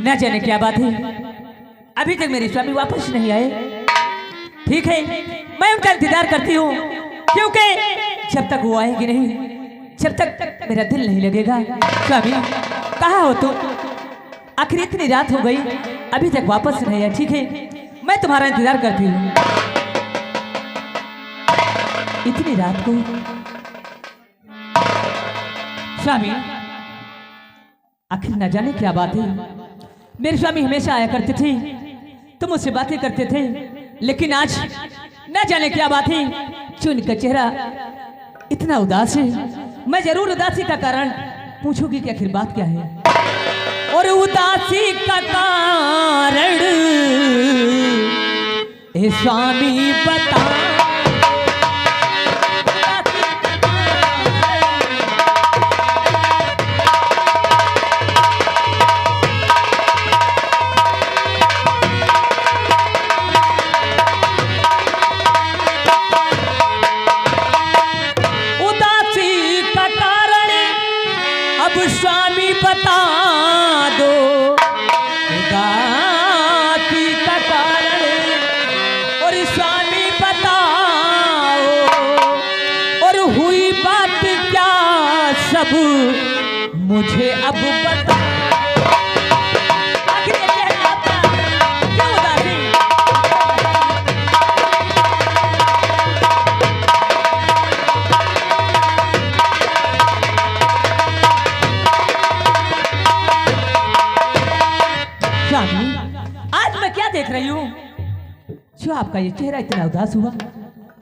न जाने क्या बात है, अभी तक मेरे स्वामी वापस नहीं आए। ठीक है, मैं उनका इंतजार करती हूँ, क्योंकि जब तक वो आएंगे नहीं, जब तक मेरा दिल नहीं लगेगा। स्वामी कहाँ हो तुम? आखिर इतनी रात हो गई, अभी तक वापस नहीं आया। ठीक है, मैं तुम्हारा इंतजार करती हूँ। इतनी रात को स्वामी, आखिर न जाने क्या बात है। मेरे स्वामी हमेशा आया करते थे, तुम मुझसे बातें करते थे, लेकिन आज न जाने क्या बात है, जो इनका चेहरा इतना उदास है। मैं जरूर उदासी का कारण पूछूंगी कि आखिर बात क्या है। और उदासी का कारण ए स्वामी बता। स्वामी बता दो उदासी का कारण, और स्वामी बताओ, और हुई बात क्या सब मुझे अब बता। आज मैं क्या देख रही हूँ जो आपका ये चेहरा इतना उदास हुआ?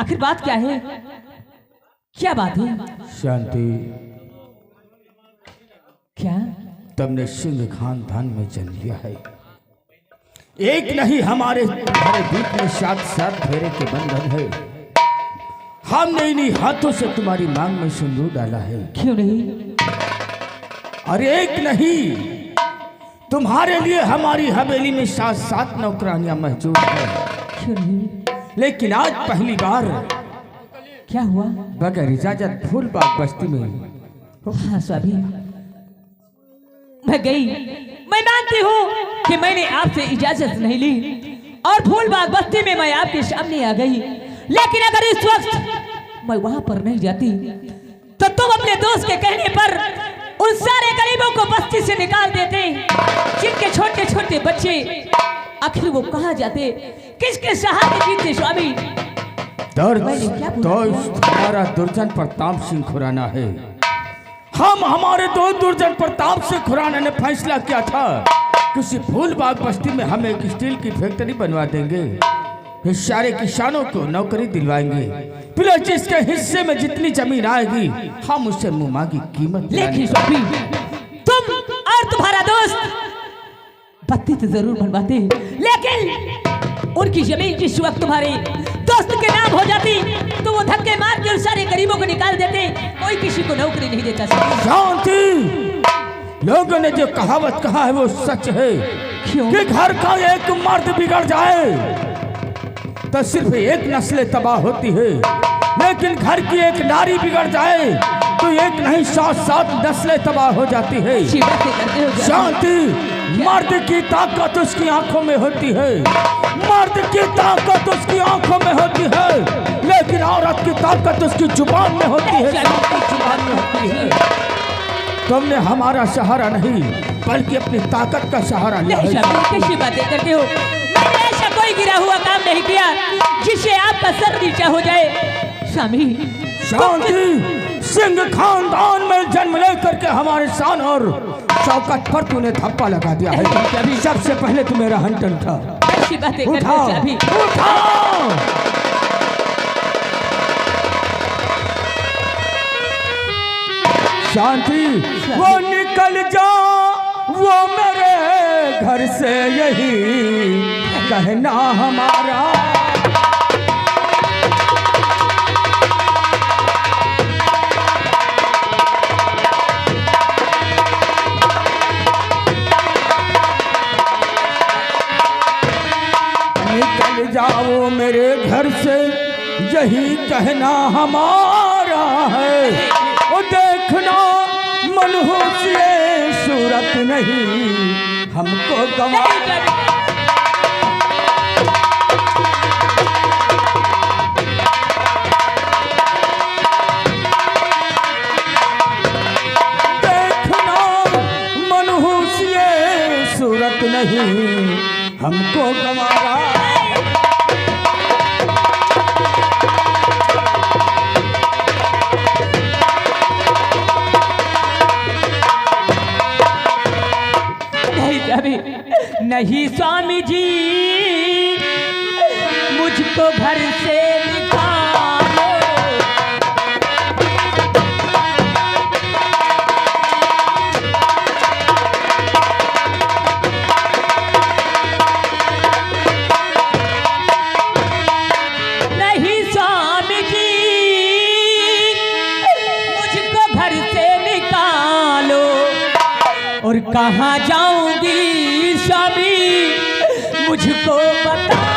आखिर बात क्या है? क्या बात है? शांति, क्या तुमने सिंह खानदान में जन्म लिया है। एक नहीं, हमारे बीच में 7-7 फेरे के बंधन है। हमने इन्हीं हाथों से तुम्हारी मांग में सिंदूर डाला है। क्यों नहीं? अरे एक नहीं, तुम्हारे लिए हमारी हवेली में 7-7 नौकरानियां मौजूद हैं। क्यों नहीं? लेकिन आज पहली बार क्या हुआ? बगैर इजाजत फूलबाग बस्ती में। हाँ स्वामी, मैं गई, मैं मानती हूँ कि मैंने आपसे इजाजत नहीं ली और फूलबाग बस्ती में मैं आपके सामने आ गई। लेकिन अगर इस वक्त मैं वहां पर नहीं जाती तो तुम अपने दोस्त के कहने पर उन सारे गरीबों को बस्ती से निकाल देते, जिनके छोटे छोटे बच्चे आखिर वो कहाँ जाते, किसके सहारे जीते? स्वामी दोस्त हमारा दुर्जन प्रताप सिंह खुराना है। हमारे दोस्त दुर्जन प्रताप सिंह खुराना ने फैसला किया था किसी फूलबाग बस्ती में हम एक स्टील की फैक्ट्री बनवा देंगे, इस सारे किसानों को नौकरी दिलवाएंगे, प्लस जिसके हिस्से में जितनी जमीन आएगी हम उससे मुँह की कीमत। लेकिन स्वामी, तुम और तुम्हारा दोस्त बत्ती तो जरूर बनवाते, लेकिन उनकी जमीन जिस वक्त तुम्हारे दोस्त के नाम हो जाती तो वो धक्के मार के सारे गरीबों को निकाल देते, कोई किसी को नौकरी नहीं देता। शांति, लोगों ने जो कहावत कहा है वो सच है। क्यों? कि घर का एक मर्द बिगड़ जाए तो सिर्फ एक नस्ल तबाह होती है, लेकिन घर की एक नारी बिगड़ जाए तो एक नहीं 7-7 नस्लें तबाह हो जाती है। शांति, मर्द की ताकत उसकी आंखों में होती है, मर्द की ताकत उसकी आंखों में होती है, लेकिन औरत की ताकत उसकी जुबान में होती है, जुबान में होती है। तुमने हमारा सहारा नहीं बल्कि अपनी ताकत का सहारा लिया है। कैसी बातें करते हो? मैंने ऐसा कोई गिरा हुआ काम नहीं किया जिससे आपका सर नीचा हो जाए। स्वामी, शांति, सिंह खानदान में जन्म लेकर के हमारे शान और शौकत पर तूने धप्पा लगा दिया है। सबसे पहले तू मेरा हंटन था। ऐसी बातें करते हो? उठाओ। शांति, वो निकल जा, वो मेरे घर से, यही कहना हमारा। निकल जाओ मेरे घर से, यही कहना हमारा है। वो देखना मनहूस ये सूरत नहीं, हमको गवा देखना मनहूस ये सूरत नहीं हमको गवारा। नहीं स्वामी जी मुझको घर से निकालो, नहीं स्वामी जी मुझको घर से निकालो, और कहाँ जाऊंगी स्वामी मुझको बताओ।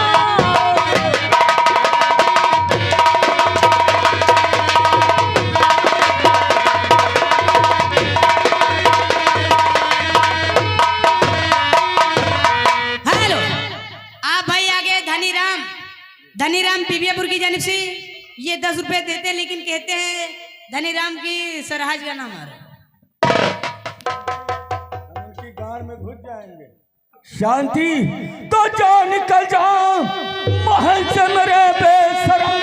हेलो, आप भाई आगे धनीराम पीबियापुर की जानिब से ये 10 रुपए देते हैं, लेकिन कहते हैं धनीराम की सरहज का नाम आ रहा उनकी गाड़ में घुस जाएंगे। शांति तो जा निकल जा महल से मेरे बेशरम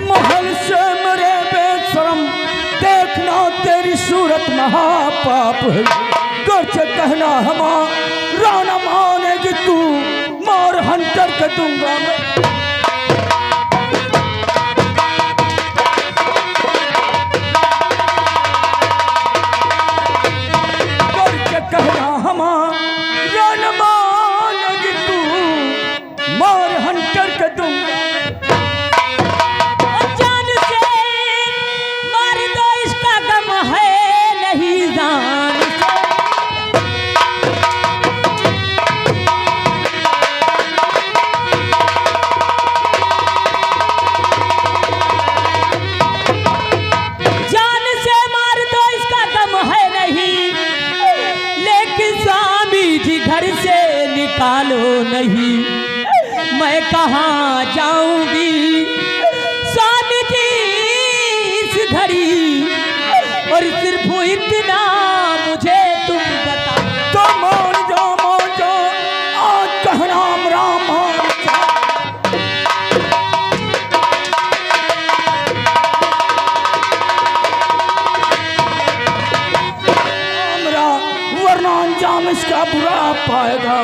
महल से मेरे बेशरम, देखना तेरी सूरत महापाप है। घर से कहना हमारा न मानेगी तू, मार हंटर के दूंगा मैं। कहना हमारा न मानेगी तू, मार हंटर के दूंगा। जान से मार दो इसका गम है नहीं जान से। जान से मार दो इसका गम है नहीं, लेकिन स्वामी जी घर से निकालो नहीं। मैं कहाँ जाऊंगी स्वामी जी इस घड़ी, और सिर्फ इतना मुझे तुम बता। तो मान जा आज कहना राम वरना अंजाम इसका बुरा पाएगा।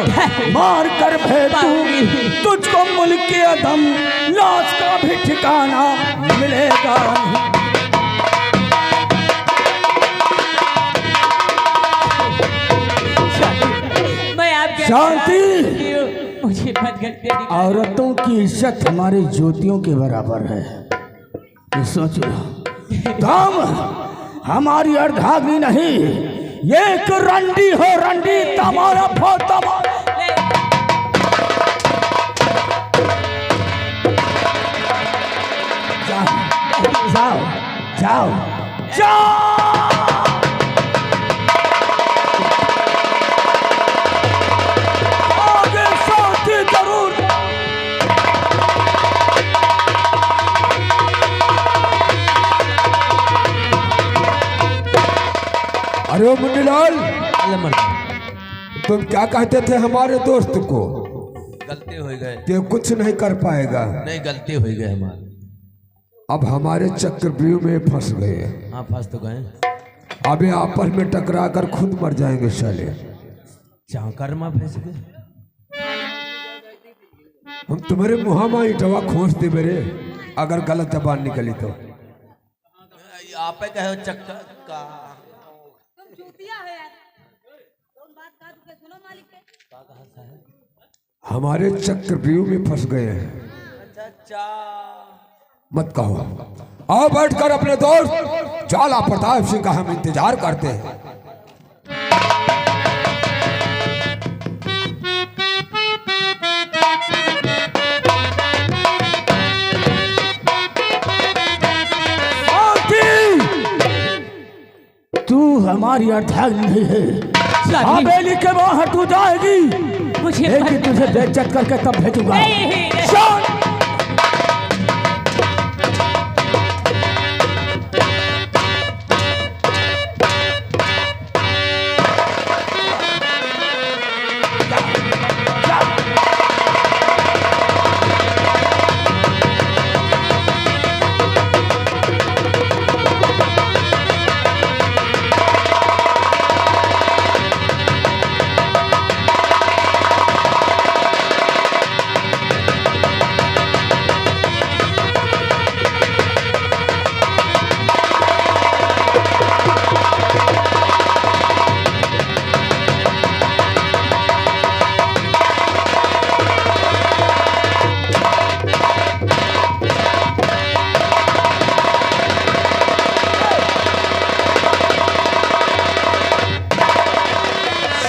मार कर भेजूंगी तुझको मुल्क के अदम, लाश का भी ठिकाना मिलेगा नहीं। मैं आपके शांति, मुझे मत कर देनी। औरतों की इज्जत हमारे ज्योतियों के बराबर है, ये सोच लो। दाम हमारी अर्धांगिनी नहीं, ये एक रंडी हो रंडी, तमारा फो तमारा। जाओ जाओ जाओ। आगे साथी जरूर। अरे ओ मुन्नीलाल, तुम क्या कहते थे हमारे दोस्त को? गलती हो गए, कि कुछ नहीं कर पाएगा। नहीं गलती हो गई हमारी। अब हमारे चक्रव्यूह में फंस गए। हाँ फंस तो गए। अबे आपस में टकरा कर खुद मर जाएंगे साले। चाकर में फंस गए। हम तुम्हारे मुँह में ईटवा खोस दे मेरे, अगर गलत जबान निकली तो। आप कहो चक्कर का हमारे चक्रव्यूह में फंस गए हैं। अच्छा मत कहो। आओ बैठकर अपने दोस्त ज्वाला प्रताप सिंह का हम इंतजार करते हैं। तुम्हारी अर्धांगिनी नहीं है। स्वामी हवेली के बाहर तू जाएगी, मुझे लेकिन तुझे बेइज्जत करके तब भेजूंगा। नहीं। सुन!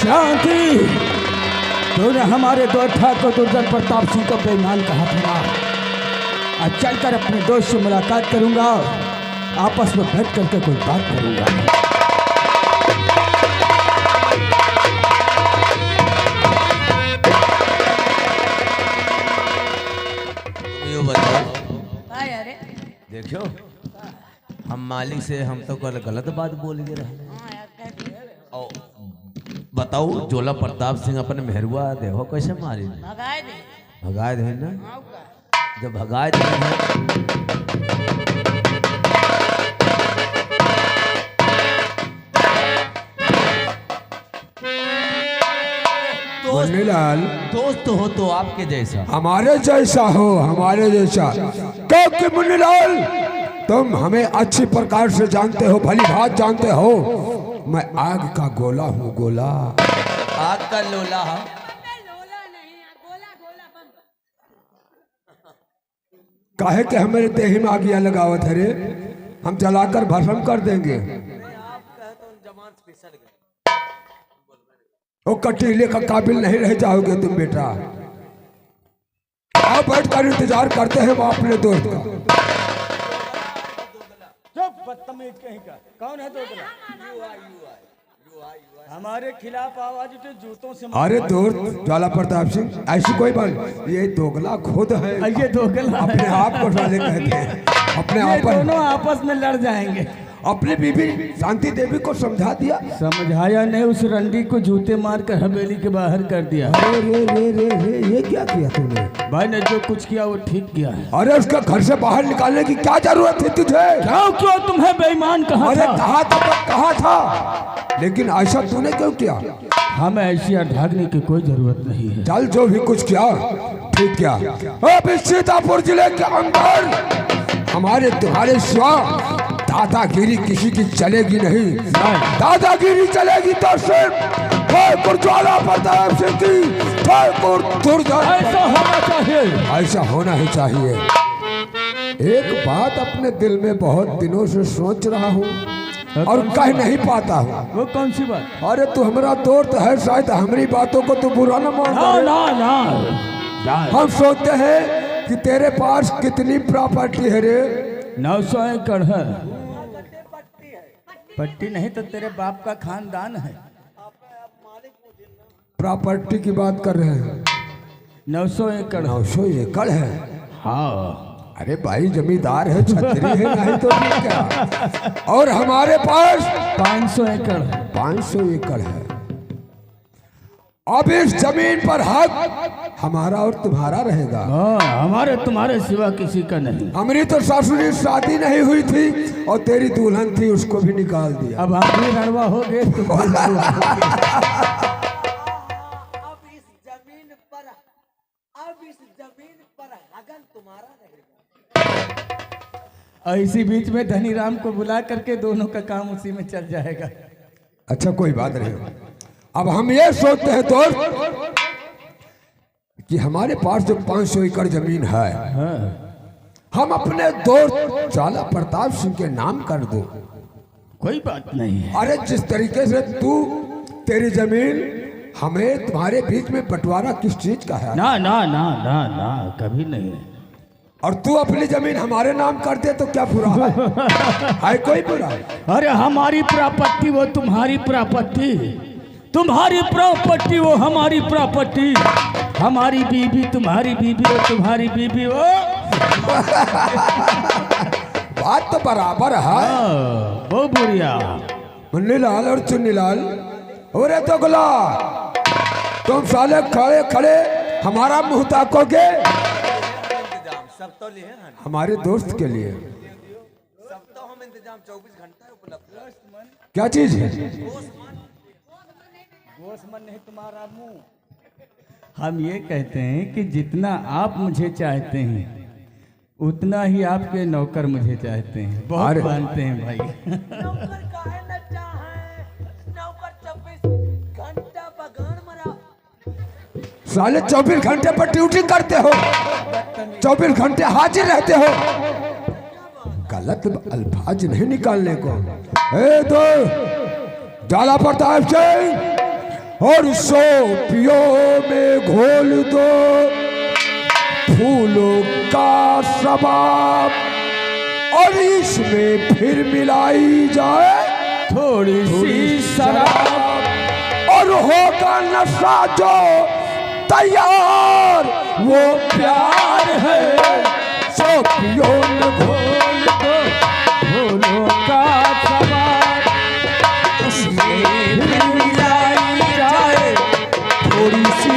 शांति! तूने हमारे दो ठाकुर दुर्जन प्रताप सिंह को बेईमान कहा था। आज चलकर अपने दोस्त से मुलाकात करूंगा, आपस में बैठ करके कोई बात करूंगा। यो बताओ, अरे देखो हम मालिक से हम तो कल गलत बात बोल गए रहे। और बताओ जोला प्रताप सिंह अपने मेहरुआ देखो कैसे मारी भगाए दे। भगाए दे ना, जब भगाए दे मुन्नीलाल, दोस्त हो तो आपके जैसा, हमारे जैसा हो, हमारे जैसा। क्योंकि मुन्नीलाल तुम हमें अच्छी प्रकार से जानते हो, भली बात जानते हो। मैं आग का गोला हूँ, गोला। आग का लोला है। लोला नहीं, गोला गोला बम। काहे के हमारे देही में आगिया लगावत है रे? हम जलाकर भस्म कर देंगे। वो कटीले का काबिल नहीं रह जाओगे तुम बेटा। आओ बैठकर इंतजार करते हैं वो अपने दोस्त का। बदतमीज कहीं का। कौन है दोगला? हमारे खिलाफ आवाज उठे, जूतों से अरे दोस्त ज्वाला प्रताप सिंह, ऐसी कोई बात, ये दोगला खुद है। ये दोगला है। अपने आप को साले कहते हैं, अपने ये आप पर। दोनों आपस में लड़ जाएंगे। अपनी बीबी शांति देवी को समझा दिया। समझाया नहीं, उस रंडी को जूते मार कर हवेली के बाहर कर दिया। अरे रे रे रे रे, ये क्या किया तूने? भाई ने जो कुछ किया वो ठीक किया है। अरे उसका घर से बाहर निकालने की क्या जरूरत थी तुझे? क्यों तुम्हें बेईमान कहा अरे था? कहा था, लेकिन ऐसा तूने क्यों किया? हमें ऐसी ढागने की कोई जरूरत नहीं है। चल जो भी कुछ किया ठीक किया। अब इस सीतापुर जिले के अंदर हमारे तुम्हारे सिवा दादागिरी किसी की चलेगी नहीं। दादागिरी चलेगी तो सिर्फ ठाकुर ज्वाला प्रताप सिंह की, ठाकुर दुर्जन। ऐसा होना चाहिए। ऐसा होना ही चाहिए। एक बात अपने दिल में बहुत दिनों से सोच रहा हूँ और कह नहीं पाता हूँ। वो कौन सी बात? अरे तू हमारा दोस्त है, शायद हमारी बातों को तू बुरा न मान। ना। हम सोचते हैं कि तेरे पास कितनी प्रॉपर्टी है रे? 900 एकड़ है। पट्टी नहीं तो तेरे बाप का खानदान है। प्रॉपर्टी की बात कर रहे हैं। 900 एकड़। 900 एकड़ है? हाँ। अरे भाई जमींदार है, छतरी है, नहीं तो फिर क्या। और हमारे पास 500 एकड़। 500 एकड़ है। अब इस जमीन पर हक हमारा और तुम्हारा रहेगा। हमारे तुम्हारे सिवा किसी का नहीं। हमारी तो ससुरी शादी नहीं हुई थी और तेरी दुल्हन थी, उसको भी निकाल दिया। अब हम भी रणवा हो गए। इसी बीच में धनीराम को बुला करके दोनों का काम उसी में चल जाएगा। अच्छा कोई बात नहीं। अब हम ये सोचते हैं दोस्त कि हमारे पास जो 500 एकड़ जमीन है, हम अपने दोस्त ज्वाला प्रताप सिंह के नाम कर दो। कोई बात नहीं है। अरे जिस तरीके से तू, तेरी जमीन, हमें तुम्हारे बीच में बंटवारा किस चीज का है? ना ना ना ना ना, कभी नहीं। और तू अपनी जमीन हमारे नाम कर दे तो क्या बुरा है कोई बुरा? अरे हमारी प्रॉपर्टी वो तुम्हारी प्रॉपर्टी, तुम्हारी प्रॉपर्टी वो हमारी प्रॉपर्टी, हमारी बीबी तुम्हारी बीबी वो तुम्हारी बीबी वो। बात तो बराबर है। वो बुढ़िया मुन्नीलाल और चुन्नीलाल, अरे तो गुला तुम साले खड़े खड़े हमारा मुंह ताकोगे? सब तो लिए हैं, हमारे दोस्त के लिए सब तो हम इंतजाम 24 घंटा उपलब्ध। क्या चीज है? नहीं तुम्हारा मुंह। हम ये कहते हैं कि जितना आप मुझे चाहते हैं उतना ही आपके नौकर मुझे चाहते हैं। बहुत अरे। मानते हैं भाई। नौकर काहे न चाहे, नौकर 24 घंटा बगान मरा। साले 24 घंटे पर ड्यूटी करते हो, 24 घंटे हाजिर रहते हो। गलत अल्फाज नहीं निकालने को। ए दो डाला प्रताप सिंह और 100 पियो में घोल दो फूलों का शबाब और इसमें फिर मिलाई जाए थोड़ी सी शराब और होगा नशा जो तैयार वो प्यार है। 100 पियो में घोल दो फूलों का सवार उसमें फिर मिलाई जाए थोड़ी सी